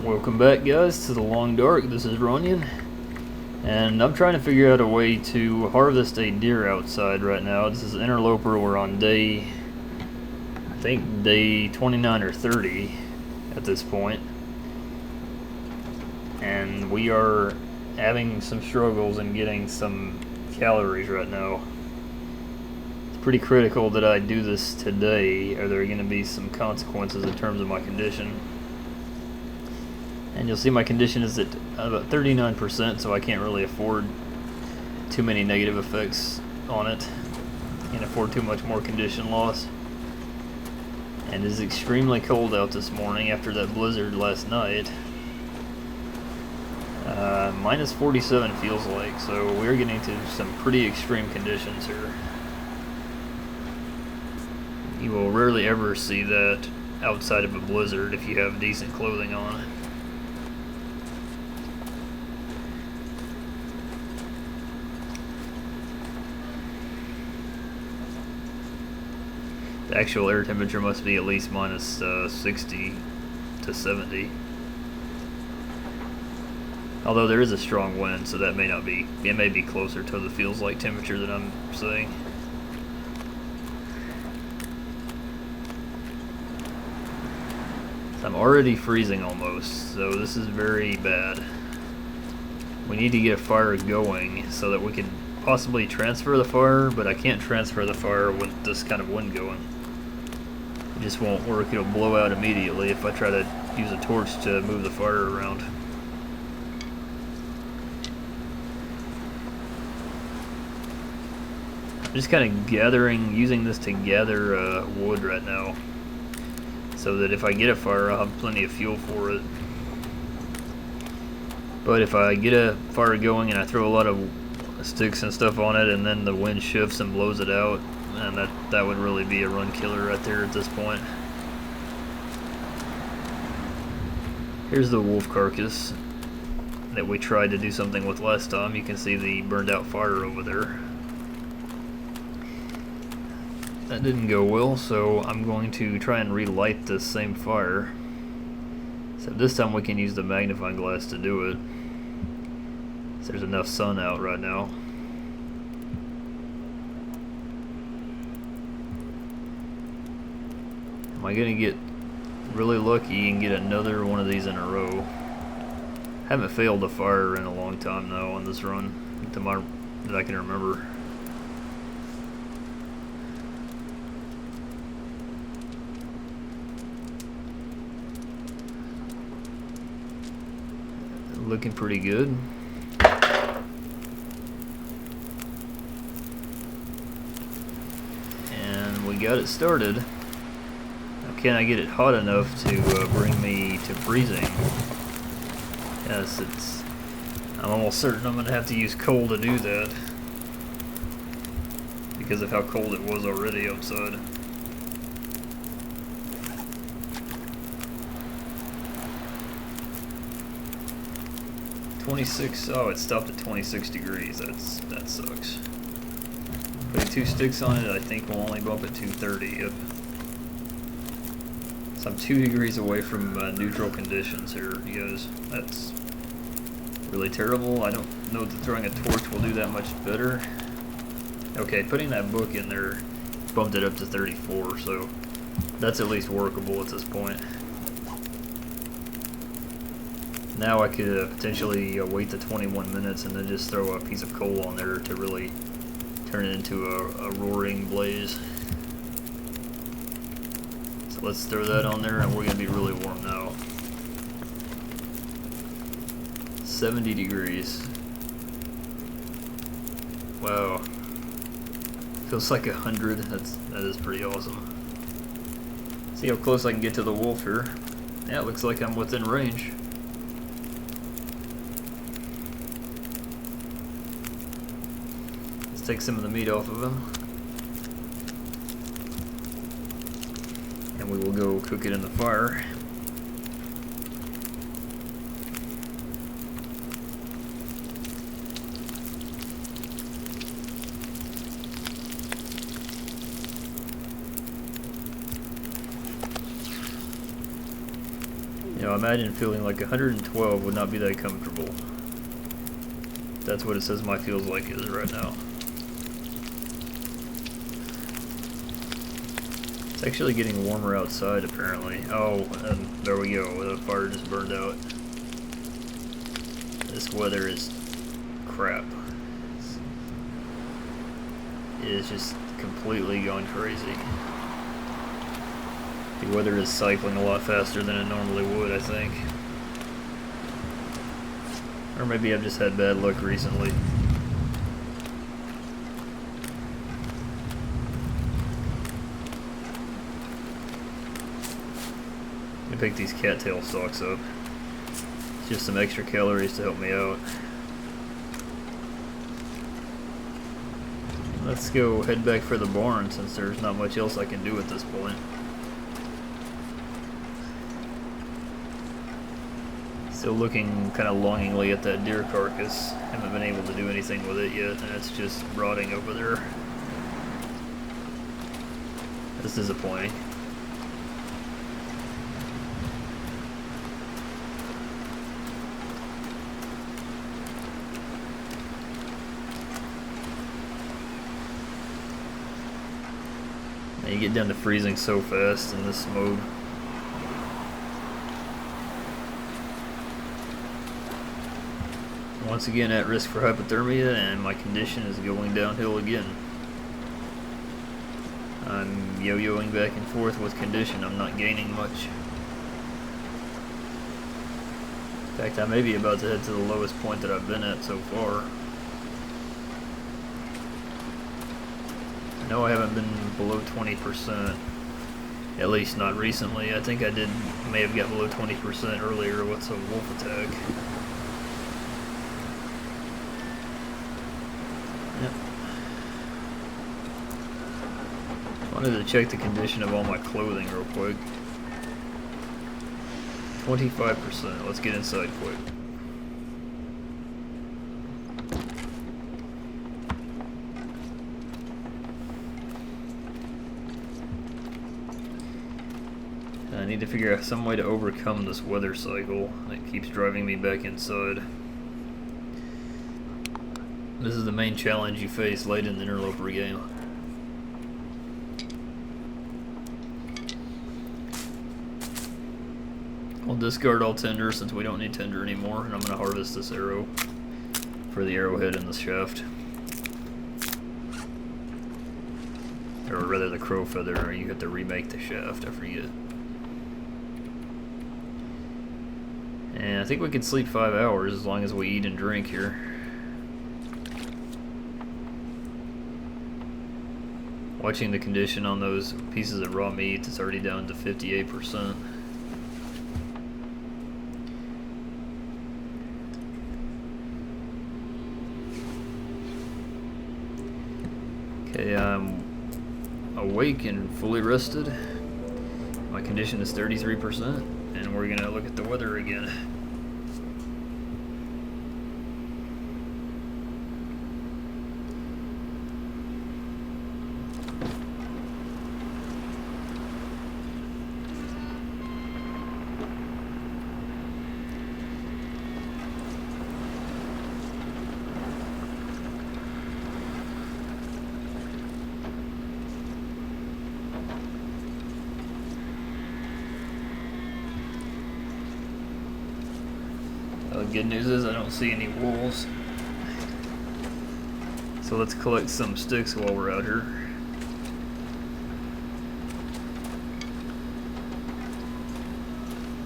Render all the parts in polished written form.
Welcome back, guys, to the Long Dark. This is Runyon, and I'm trying to figure out a way to harvest a deer outside right now. This is Interloper. We're on day, I think day 29 or 30 at this point, and we are having some struggles in getting some calories right now. It's pretty critical that I do this today, or there are going to be some consequences in terms of my condition. And you'll see my condition is at about 39%, so I can't really afford too many negative effects on it. Can't afford too much more condition loss. And it is extremely cold out this morning after that blizzard last night. Minus 47 feels like, so we're getting to some pretty extreme conditions here. You will rarely ever see that outside of a blizzard if you have decent clothing on. The actual air temperature must be at least minus 60 to 70. Although there is a strong wind, so that may not be, it may be closer to the feels like temperature that I'm saying. So I'm already freezing almost, so this is very bad. We need to get a fire going so that we can possibly transfer the fire, but I can't transfer the fire with this kind of wind going. It just won't work. It'll blow out immediately if I try to use a torch to move the fire around. I'm just kind of using this to gather wood right now, so that if I get a fire, I'll have plenty of fuel for it. But if I get a fire going and I throw a lot of sticks and stuff on it, and then the wind shifts and blows it out, and that would really be a run killer right there at this point. Here's the wolf carcass that we tried to do something with last time. You can see the burned out fire over there. That didn't go well, so I'm going to try and relight this same fire. So this time we can use the magnifying glass to do it. So there's enough sun out right now. Am I gonna get really lucky and get another one of these in a row? Haven't failed a fire in a long time now on this run that I can remember. Looking pretty good. And we got it started. Now, can I get it hot enough to bring me to freezing? Yes, I'm almost certain I'm going to have to use coal to do that, because of how cold it was already outside. Oh, it stopped at 26 degrees. That sucks. Putting 2 sticks on it, I think we'll only bump it to 30. So I'm 2 degrees away from neutral conditions here, you guys. That's really terrible. I don't know that throwing a torch will do that much better. Okay, putting that book in there bumped it up to 34, so that's at least workable at this point. Now I could potentially wait the 21 minutes and then just throw a piece of coal on there to really turn it into a roaring blaze. So let's throw that on there, and we're going to be really warm now. 70 degrees. Wow. Feels like 100. That is pretty awesome. See how close I can get to the wolf here. Yeah, it looks like I'm within range. Take some of the meat off of him, and we will go cook it in the fire. know, imagine feeling like 112 would not be that comfortable. That's what it says my feels like is right now. It's actually getting warmer outside apparently. Oh, and there we go, the fire just burned out. This weather is crap. It is just completely going crazy. The weather is cycling a lot faster than it normally would, I think. Or maybe I've just had bad luck recently. I picked these cattail stalks up. It's just some extra calories to help me out. Let's go head back for the barn since there's not much else I can do at this point. Still looking kind of longingly at that deer carcass. Haven't been able to do anything with it yet, and it's just rotting over there. That's disappointing. Now you get down to freezing so fast in this mode. Once again at risk for hypothermia, and my condition is going downhill again. I'm yo-yoing back and forth with condition. I'm not gaining much. In fact, I may be about to head to the lowest point that I've been at so far. I know I haven't been below 20%, at least not recently. I think I may have got below 20% earlier with some wolf attack. Wanted to check the condition of all my clothing real quick. 25%. Let's get inside quick. I need to figure out some way to overcome this weather cycle that keeps driving me back inside. This is the main challenge you face late in the Interloper game. I'll discard all tinder since we don't need tinder anymore, and I'm going to harvest this arrow for the arrowhead in the shaft. Or rather the crow feather, or you have to remake the shaft, I forget. And I think we can sleep 5 hours as long as we eat and drink here. Watching the condition on those pieces of raw meat, it's already down to 58%. Okay, I'm awake and fully rested. My condition is 33%, and we're gonna look at the weather again. The good news is I don't see any wolves. So let's collect some sticks while we're out here.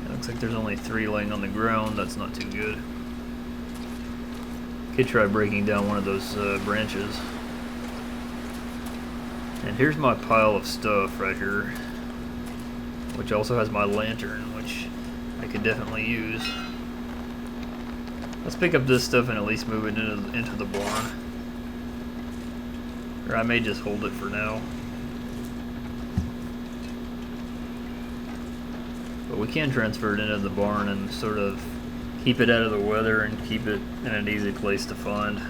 It looks like there's only 3 laying on the ground. That's not too good. Could try breaking down one of those branches. And here's my pile of stuff right here, which also has my lantern, which I could definitely use. Let's pick up this stuff and at least move it into the barn. Or I may just hold it for now. But we can transfer it into the barn and sort of keep it out of the weather and keep it in an easy place to find.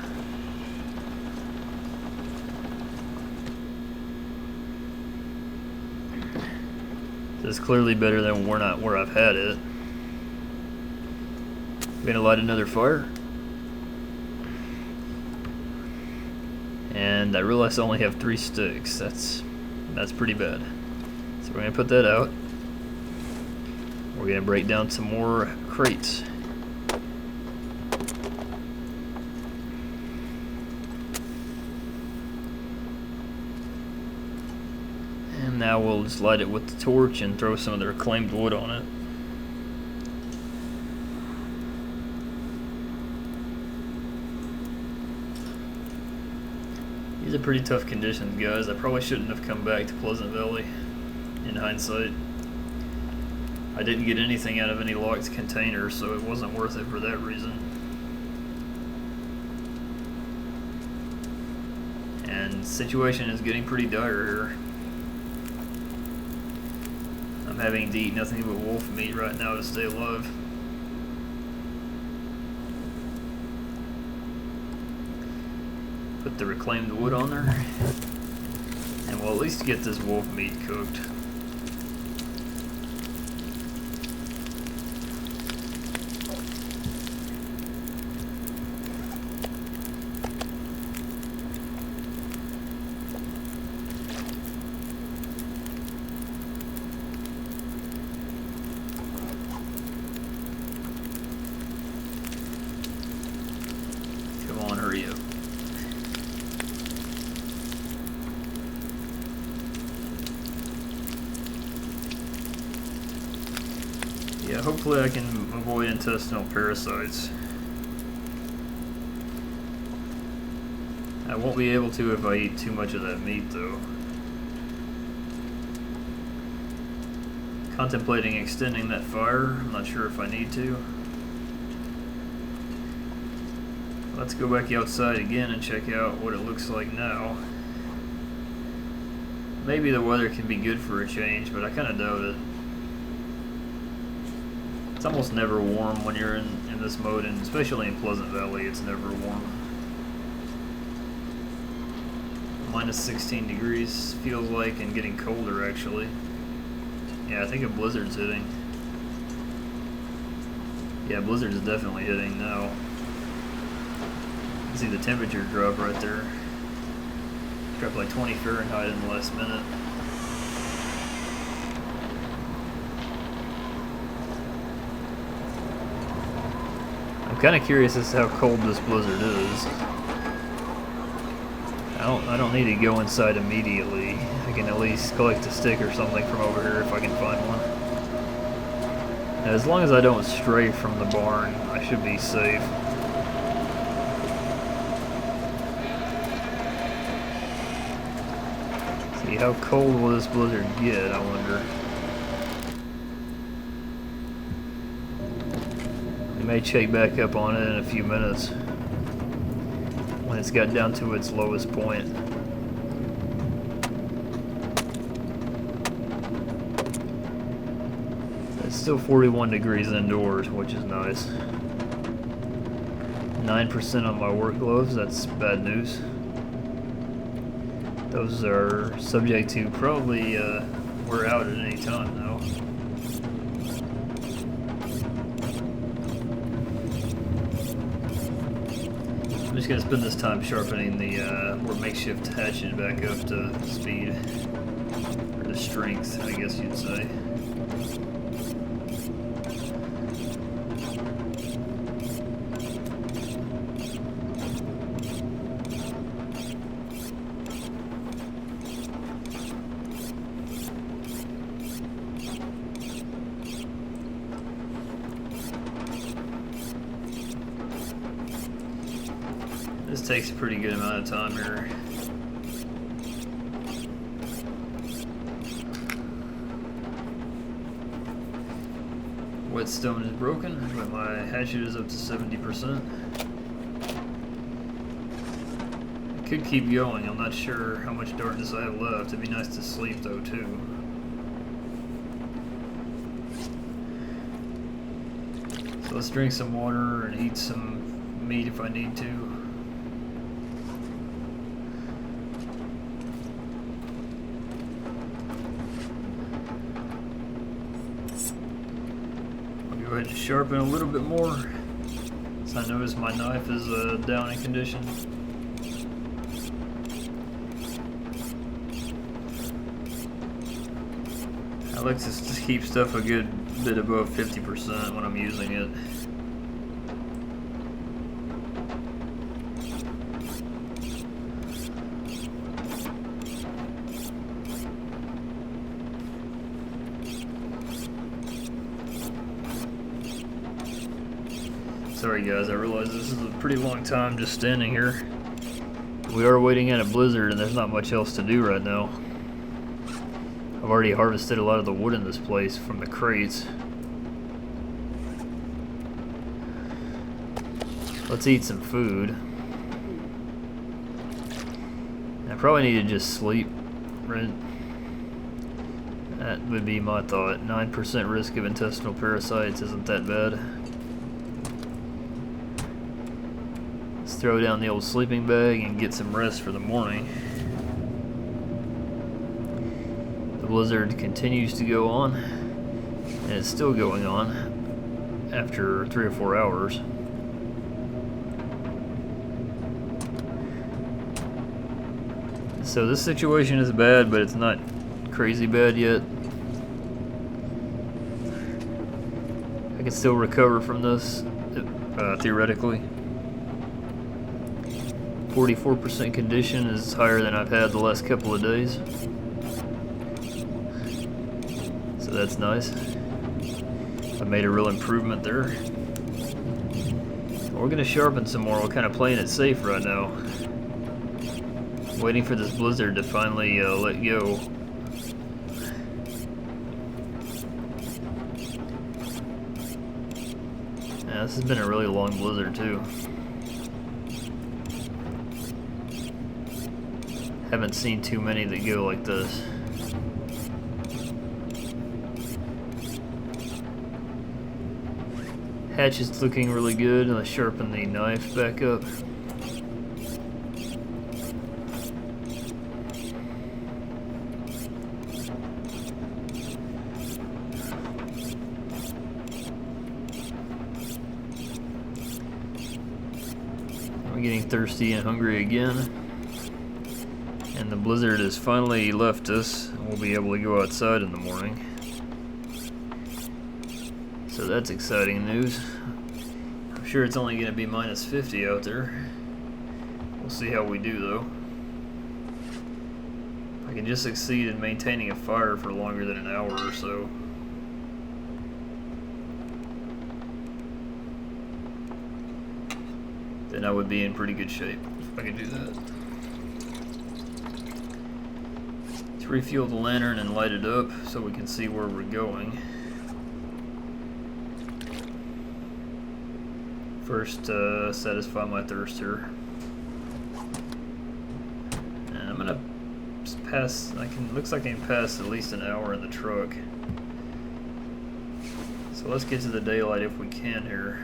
This is clearly better than where I've had it. I'm gonna light another fire. And I realize I only have 3 sticks. That's pretty bad. So we're gonna put that out. We're gonna break down some more crates. And now we'll just light it with the torch and throw some of the reclaimed wood on it. These are pretty tough conditions, guys. I probably shouldn't have come back to Pleasant Valley, in hindsight. I didn't get anything out of any locked containers, so it wasn't worth it for that reason. And the situation is getting pretty dire here. I'm having to eat nothing but wolf meat right now to stay alive. Put the reclaimed wood on there, and we'll at least get this wolf meat cooked. Come on, hurry up. Yeah, hopefully I can avoid intestinal parasites. I won't be able to if I eat too much of that meat, though. Contemplating extending that fire. I'm not sure if I need to. Let's go back outside again and check out what it looks like now. Maybe the weather can be good for a change, but I kind of doubt it. It's almost never warm when you're in this mode, and especially in Pleasant Valley, it's never warm. Minus 16 degrees feels like, and getting colder actually. Yeah, I think a blizzard's hitting. Yeah, blizzard is definitely hitting now. You see the temperature drop right there. Dropped like 20 Fahrenheit in the last minute. I'm kind of curious as to how cold this blizzard is. I don't need to go inside immediately. I can at least collect a stick or something from over here if I can find one. And as long as I don't stray from the barn, I should be safe. See, how cold will this blizzard get, I wonder. We may check back up on it in a few minutes when it's got down to its lowest point. It's still 41 degrees indoors, which is nice. 9% on my work gloves, that's bad news. Those are subject to probably wear out at any time though. I'm just going to spend this time sharpening the or makeshift hatchet back up to speed, or to strength, I guess you'd say. This takes a pretty good amount of time here. Whetstone is broken, but my hatchet is up to 70%. I could keep going, I'm not sure how much darkness I have left. It'd be nice to sleep though too. So let's drink some water and eat some meat if I need to. Go ahead and sharpen a little bit more. So I notice my knife is down in condition. I like to just keep stuff a good bit above 50% when I'm using it. Sorry guys, I realize this is a pretty long time just standing here. We are waiting at a blizzard and there's not much else to do right now. I've already harvested a lot of the wood in this place from the crates. Let's eat some food. I probably need to just sleep, right? That would be my thought. 9% risk of intestinal parasites isn't that bad. Let's throw down the old sleeping bag and get some rest for the morning. The blizzard continues to go on, and it's still going on after 3 or 4 hours. So this situation is bad, but it's not crazy bad yet. I can still recover from this, theoretically. 44% condition is higher than I've had the last couple of days. So that's nice. I made a real improvement there. We're gonna sharpen some more. We're kind of playing it safe right now. Waiting for this blizzard to finally let go. Yeah, this has been a really long blizzard too. Haven't seen too many that go like this. Hatch is looking really good. Let's sharpen the knife back up. I'm getting thirsty and hungry again. And the blizzard has finally left us. We'll be able to go outside in the morning. So that's exciting news. I'm sure it's only going to be minus 50 out there. We'll see how we do though. If I can just succeed in maintaining a fire for longer than an hour or so. Then I would be in pretty good shape if I could do that. Let's refuel the lantern and light it up so we can see where we're going. First, satisfy my thirst here. And I'm gonna pass, looks like I can pass at least an hour in the truck. So let's get to the daylight if we can here.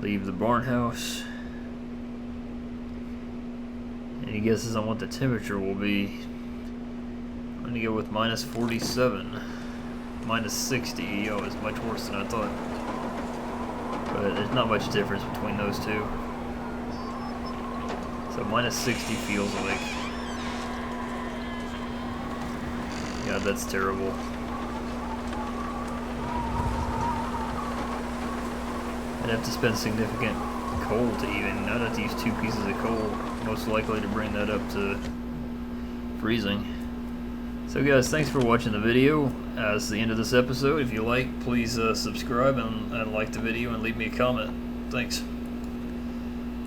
Leave the barn house. Any guesses on what the temperature will be? I'm gonna go with minus 47. Minus 60. Oh, it's much worse than I thought. But there's not much difference between those two. So minus 60 feels like... God, that's terrible. I'd have to spend significant coal to even. I'd have to use 2 pieces of coal, most likely, to bring that up to freezing. So guys, thanks for watching the video. That's the end of this episode. If you like, please subscribe and like the video and leave me a comment. Thanks.